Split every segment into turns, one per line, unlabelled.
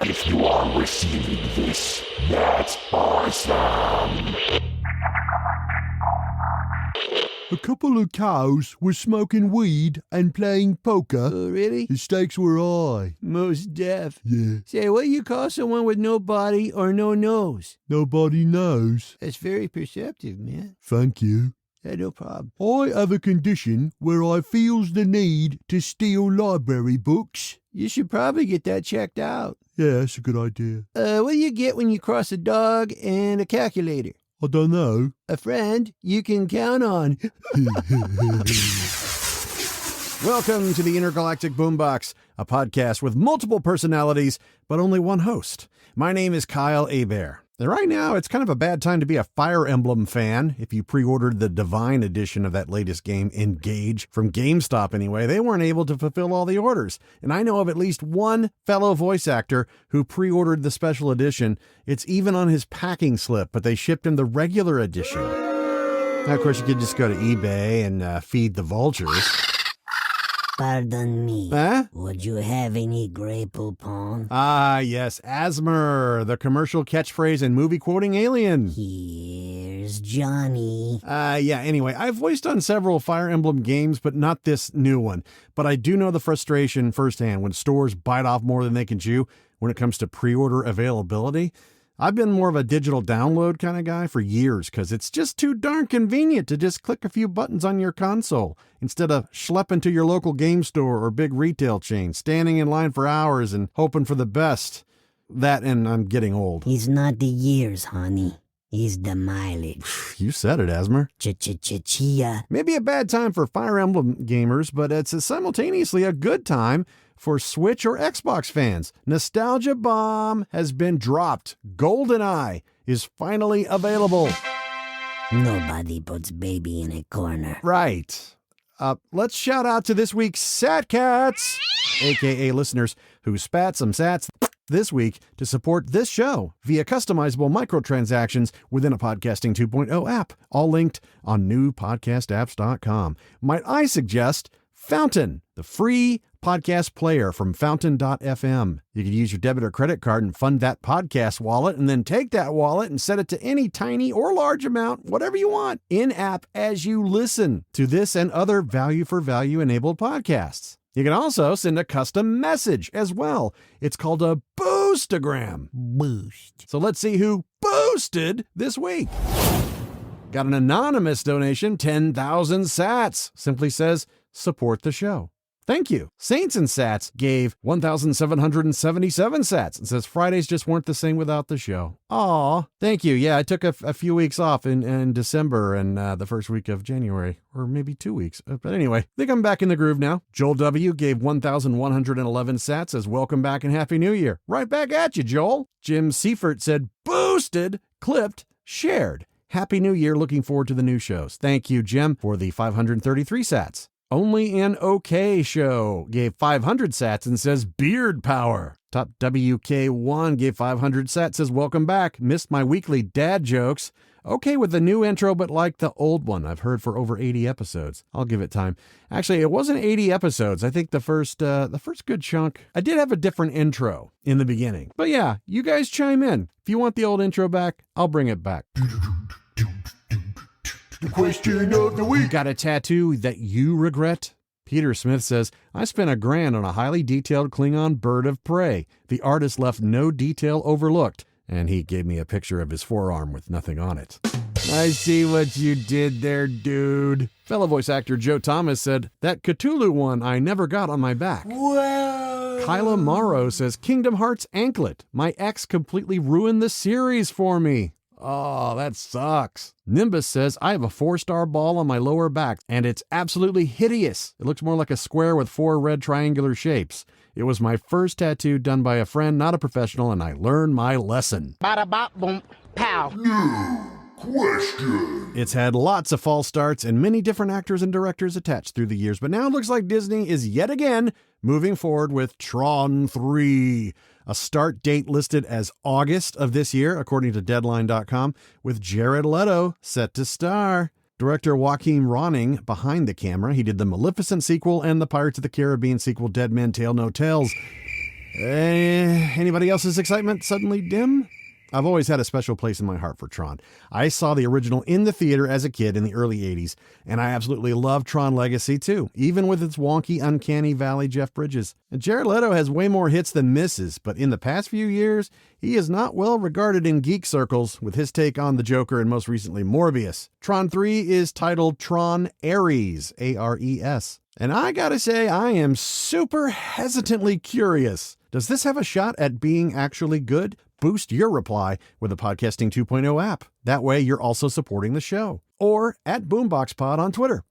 If you are receiving this, that's awesome.
A couple of cows were smoking weed and playing poker.
Oh, really?
The stakes were high.
Most deaf.
Yeah.
Say, what do you call someone with no body or no nose?
Nobody knows.
That's very perceptive, man.
Thank you.
Yeah, no problem.
I have a condition where I feels the need to steal library books.
You should probably get that checked out.
Yeah, that's a good idea.
What do you get when you cross a dog and a calculator?
I don't know.
A friend you can count on.
Welcome to the Intergalactic Boombox, a podcast with multiple personalities, but only one host. My name is Kyle Hebert. And right now, it's kind of a bad time to be a Fire Emblem fan. If you pre-ordered the Divine Edition of that latest game, Engage, from GameStop anyway, they weren't able to fulfill all the orders. And I know of at least one fellow voice actor who pre-ordered the special edition. It's even on his packing slip, but they shipped him the regular edition. Now, of course, you could just go to eBay and feed the vultures.
Pardon me.
Huh?
Would you have any grape poupon?
Ah, yes, Asmer, the commercial catchphrase and movie-quoting alien.
Here's Johnny.
Anyway, I've voiced on several Fire Emblem games, but not this new one. But I do know the frustration firsthand when stores bite off more than they can chew when it comes to pre-order availability. I've been more of a digital download kind of guy for years because it's just too darn convenient to just click a few buttons on your console instead of schlepping to your local game store or big retail chain, standing in line for hours and hoping for the best. That and I'm getting old.
It's not the years, honey. It's the mileage.
You said it, Asmer.
Ch-ch-ch-chia.
Maybe a bad time for Fire Emblem gamers, but it's simultaneously a good time for Switch or Xbox fans. Nostalgia Bomb has been dropped. GoldenEye is finally available.
Nobody puts baby in a corner.
Right. Let's shout out to this week's Sat Cats, aka listeners who spat some sats this week to support this show via customizable microtransactions within a Podcasting 2.0 app, all linked on newpodcastapps.com. Might I suggest Fountain, the free podcast player from fountain.fm. You could use your debit or credit card and fund that podcast wallet, and then take that wallet and set it to any tiny or large amount, whatever you want, in-app as you listen to this and other value-for-value enabled podcasts. You can also send a custom message as well. It's called a Boostagram.
Boost.
So let's see who boosted this week. Got an anonymous donation, 10,000 sats. Simply says, support the show. Thank you. Saints and Sats gave 1,777 sats and says Fridays just weren't the same without the show. Aw, thank you. Yeah, I took a few weeks off in December and the first week of January, or maybe 2 weeks. But anyway, I think I'm back in the groove now. Joel W. gave 1,111 sats as welcome back and Happy New Year. Right back at you, Joel. Jim Seifert said boosted, clipped, shared. Happy New Year. Looking forward to the new shows. Thank you, Jim, for the 533 sats. Only an OK Show gave 500 sats and says beard power. Top WK1 gave 500 sats, says welcome back. Missed my weekly dad jokes. Okay with the new intro, but like the old one I've heard for over 80 episodes. I'll give it time. Actually, it wasn't 80 episodes. I think the first good chunk, I did have a different intro in the beginning. But yeah, you guys chime in. If you want the old intro back, I'll bring it back.
The question of the week.
Got a tattoo that you regret? Peter Smith says, I spent $1,000 on a highly detailed Klingon bird of prey. The artist left no detail overlooked. And he gave me a picture of his forearm with nothing on it. I see what you did there, dude. Fellow voice actor Joe Thomas said, that Cthulhu one I never got on my back.
Whoa.
Kyla Morrow says, Kingdom Hearts Anklet. My ex completely ruined the series for me. Oh, that sucks. Nimbus says, I have a 4-star ball on my lower back, and it's absolutely hideous. It looks more like a square with 4 red triangular shapes. It was my first tattoo done by a friend, not a professional, and I learned my lesson.
Bada bop boom pow.
Question.
It's had lots of false starts and many different actors and directors attached through the years, but now it looks like Disney is yet again moving forward with Tron 3. A start date listed as August of this year, according to Deadline.com, with Jared Leto set to star. Director Joaquin Ronning behind the camera. He did the Maleficent sequel and the Pirates of the Caribbean sequel, Dead Men Tell No Tales. Anybody else's excitement suddenly dim? I've always had a special place in my heart for Tron. I saw the original in the theater as a kid in the early 80s, and I absolutely love Tron Legacy too, even with its wonky, uncanny Valley Jeff Bridges. And Jared Leto has way more hits than misses, but in the past few years, he is not well regarded in geek circles with his take on the Joker and most recently Morbius. Tron 3 is titled Tron Ares, A-R-E-S. And I gotta say, I am super hesitantly curious. Does this have a shot at being actually good? Boost your reply with the Podcasting 2.0 app. That way you're also supporting the show. Or at BoomboxPod on Twitter.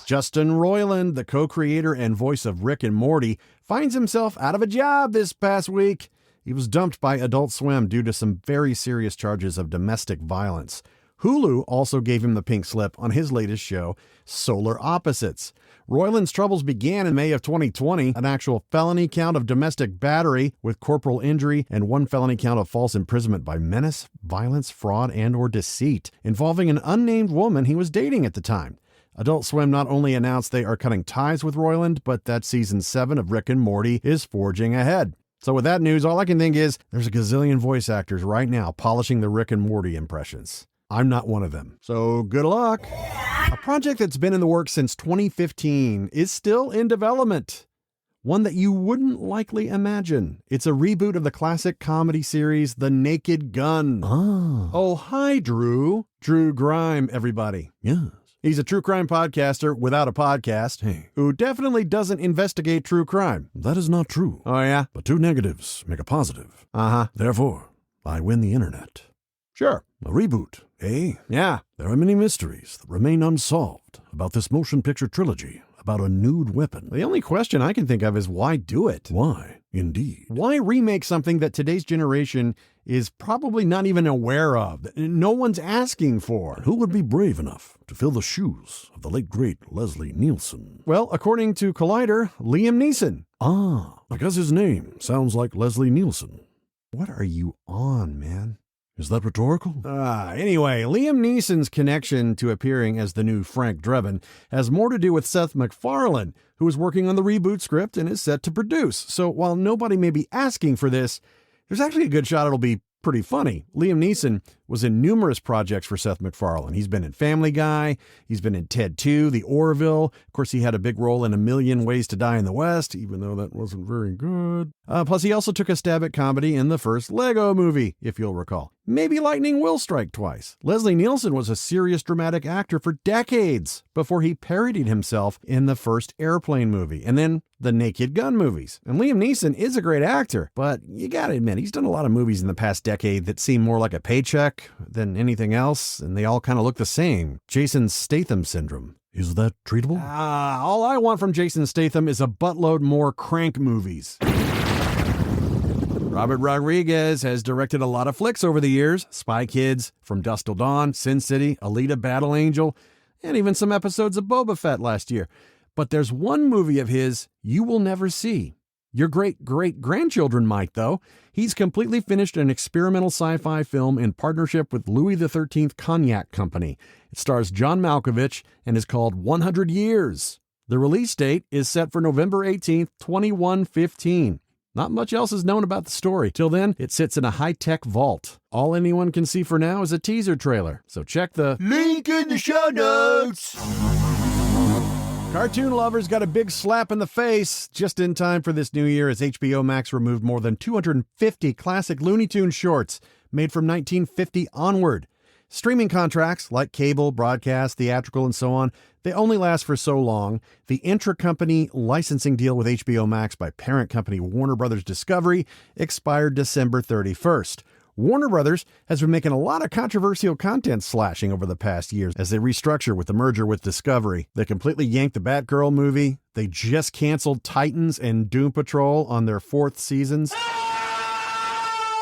Justin Roiland, the co-creator and voice of Rick and Morty, finds himself out of a job this past week. He was dumped by Adult Swim due to some very serious charges of domestic violence. Hulu also gave him the pink slip on his latest show, Solar Opposites. Roiland's troubles began in May of 2020, an actual felony count of domestic battery with corporal injury and one felony count of false imprisonment by menace, violence, fraud, and/or deceit, involving an unnamed woman he was dating at the time. Adult Swim not only announced they are cutting ties with Roiland, but that season 7 of Rick and Morty is forging ahead. So with that news, all I can think is there's a gazillion voice actors right now polishing the Rick and Morty impressions. I'm not one of them. So good luck. A project that's been in the works since 2015 is still in development. One that you wouldn't likely imagine. It's a reboot of the classic comedy series, The Naked Gun. Oh, hi, Drew. Drew Grime, everybody.
Yes.
He's a true crime podcaster without a podcast who definitely doesn't investigate true crime.
That is not true.
Oh, yeah?
But two negatives make a positive.
Uh-huh.
Therefore, I win the internet.
Sure.
A reboot, eh?
Yeah.
There are many mysteries that remain unsolved about this motion picture trilogy about a nude weapon.
The only question I can think of is why do it?
Why, indeed?
Why remake something that today's generation is probably not even aware of, that no one's asking for?
Who would be brave enough to fill the shoes of the late great Leslie Nielsen?
Well, according to Collider, Liam Neeson.
Because his name sounds like Leslie Nielsen.
What are you on, man?
Is that rhetorical?
Anyway, Liam Neeson's connection to appearing as the new Frank Drebin has more to do with Seth MacFarlane, who is working on the reboot script and is set to produce. So while nobody may be asking for this, there's actually a good shot it'll be pretty funny. Liam Neeson was in numerous projects for Seth MacFarlane. He's been in Family Guy. He's been in Ted 2, The Orville. Of course, he had a big role in A Million Ways to Die in the West, even though that wasn't very good. Plus, he also took a stab at comedy in the first Lego movie, if you'll recall. Maybe lightning will strike twice. Leslie Nielsen was a serious dramatic actor for decades before he parodied himself in the first Airplane movie and then the Naked Gun movies. And Liam Neeson is a great actor, but you gotta admit, he's done a lot of movies in the past decade that seem more like a paycheck than anything else, and they all kind of look the same. Jason Statham syndrome.
Is that treatable?
All I want from Jason Statham is a buttload more Crank movies. Robert Rodriguez has directed a lot of flicks over the years. Spy Kids, From Dusk Till Dawn, Sin City, Alita Battle Angel, and even some episodes of Boba Fett last year. But there's one movie of his you will never see. Your great-great-grandchildren might, though. He's completely finished an experimental sci-fi film in partnership with Louis XIII Cognac Company. It stars John Malkovich and is called 100 Years. The release date is set for November 18th, 2115. Not much else is known about the story. Till then, it sits in a high-tech vault. All anyone can see for now is a teaser trailer, so check the
link in the show notes.
Cartoon lovers got a big slap in the face just in time for this new year as HBO Max removed more than 250 classic Looney Tunes shorts made from 1950 onward. Streaming contracts, like cable, broadcast, theatrical, and so on, they only last for so long. The intra-company licensing deal with HBO Max by parent company Warner Brothers Discovery expired December 31st. Warner Brothers has been making a lot of controversial content slashing over the past years as they restructure with the merger with Discovery. They completely yanked the Batgirl movie. They just canceled Titans and Doom Patrol on their 4th seasons.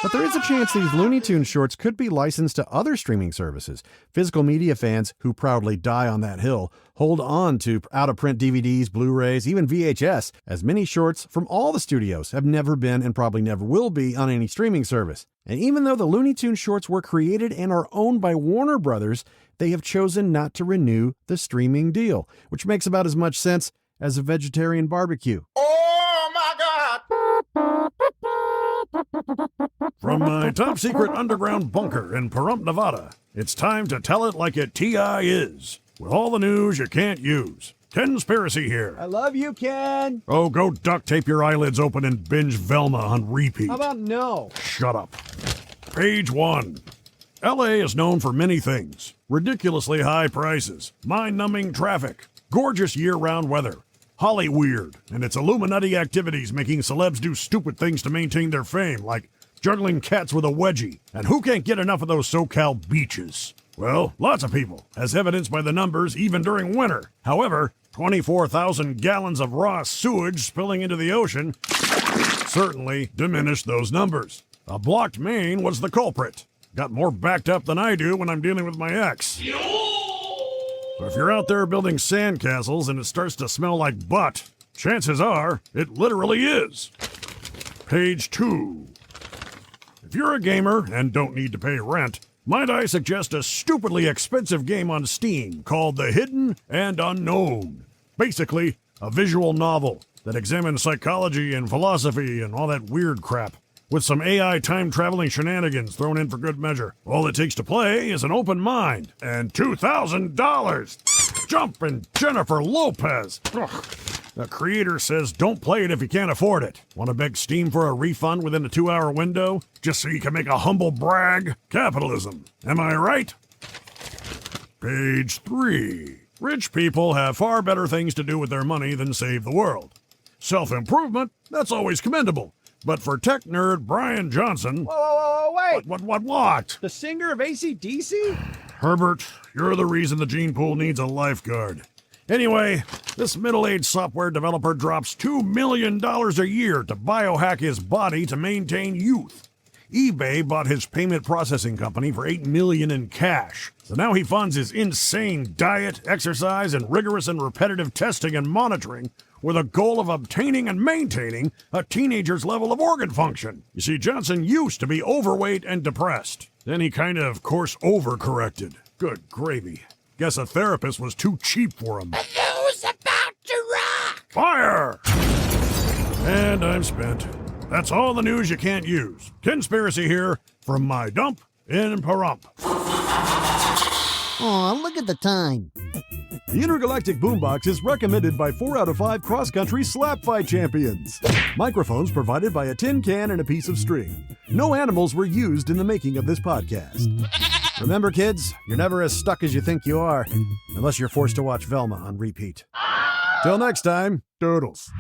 But there is a chance these Looney Tunes shorts could be licensed to other streaming services. Physical media fans who proudly die on that hill hold on to out-of-print DVDs, Blu-rays, even VHS, as many shorts from all the studios have never been and probably never will be on any streaming service. And even though the Looney Tunes shorts were created and are owned by Warner Brothers, they have chosen not to renew the streaming deal, which makes about as much sense as a vegetarian barbecue.
Oh my God!
From my top secret underground bunker in Pahrump, Nevada, it's time to tell it like it TI is. With all the news you can't use. Conspiracy here.
I love you, Ken.
Oh, go duct tape your eyelids open and binge Velma on repeat.
How about no?
Shut up. Page 1. LA is known for many things. Ridiculously high prices, mind-numbing traffic, gorgeous year-round weather, Hollyweird, and its Illuminati activities making celebs do stupid things to maintain their fame, like juggling cats with a wedgie. And who can't get enough of those SoCal beaches? Well, lots of people, as evidenced by the numbers even during winter. However, 24,000 gallons of raw sewage spilling into the ocean certainly diminished those numbers. A blocked main was the culprit. Got more backed up than I do when I'm dealing with my ex. But if you're out there building sandcastles and it starts to smell like butt, chances are it literally is. Page 2. If you're a gamer and don't need to pay rent, might I suggest a stupidly expensive game on Steam called The Hidden and Unknown. Basically, a visual novel that examines psychology and philosophy and all that weird crap, with some AI time-traveling shenanigans thrown in for good measure. All it takes to play is an open mind and $2,000. Jumpin' Jennifer Lopez. Ugh. The creator says don't play it if you can't afford it. Want to beg Steam for a refund within a 2-hour window, just so you can make a humble brag? Capitalism. Am I right? Page 3. Rich people have far better things to do with their money than save the world. Self-improvement, that's always commendable. But for tech nerd Brian Johnson...
Whoa, wait!
What?
The singer of AC/DC?
Herbert, you're the reason the gene pool needs a lifeguard. Anyway, this middle-aged software developer drops $2 million a year to biohack his body to maintain youth. eBay bought his payment processing company for $8 million in cash. So now he funds his insane diet, exercise, and rigorous and repetitive testing and monitoring with a goal of obtaining and maintaining a teenager's level of organ function. You see, Johnson used to be overweight and depressed. Then he kind of course overcorrected. Good gravy. Guess a therapist was too cheap for him.
Who's about to rock?
Fire! And I'm spent. That's all the news you can't use. Conspiracy here from my dump in Pahrump.
Aw, look at the time.
The Intergalactic Boombox is recommended by 4 out of 5 cross-country slap fight champions. Microphones provided by a tin can and a piece of string. No animals were used in the making of this podcast. Remember, kids, you're never as stuck as you think you are, unless you're forced to watch Velma on repeat. Till next time, doodles.